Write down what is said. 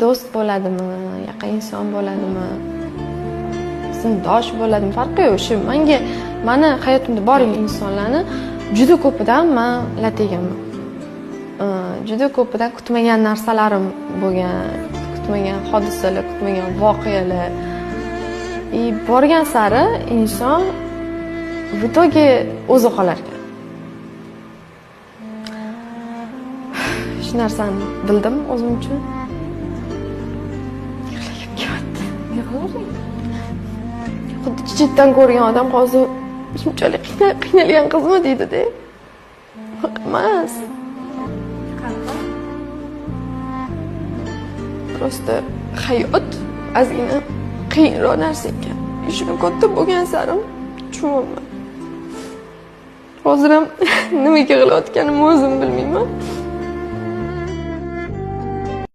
do'st bo'ladimi, yaqin inson bo'ladimi, sinfdosh bo'ladimi, farqi yo'q. Shu mani hayotimda bor insonlarni juda ko'pidan men lat yeganman. Juda ko'pidan kutmagan narsalarim bo'lgan, kutmagan hodisalar, kutmagan voqealar. Borgan sari inson в итоге o'zi qolar ekan. Shu narsani bildim o'zim uchun. Xuddi chetdan ko'rgan odam hozir shunchalik qiynalgan qizmi deydi-da. Emas. Просто hayot ozgina qiyinroq narsa ekan. Shuni katta bo'lgan sari tushunyapman. Hozir ham nimaga qilayotganimni o'zim bilmayman.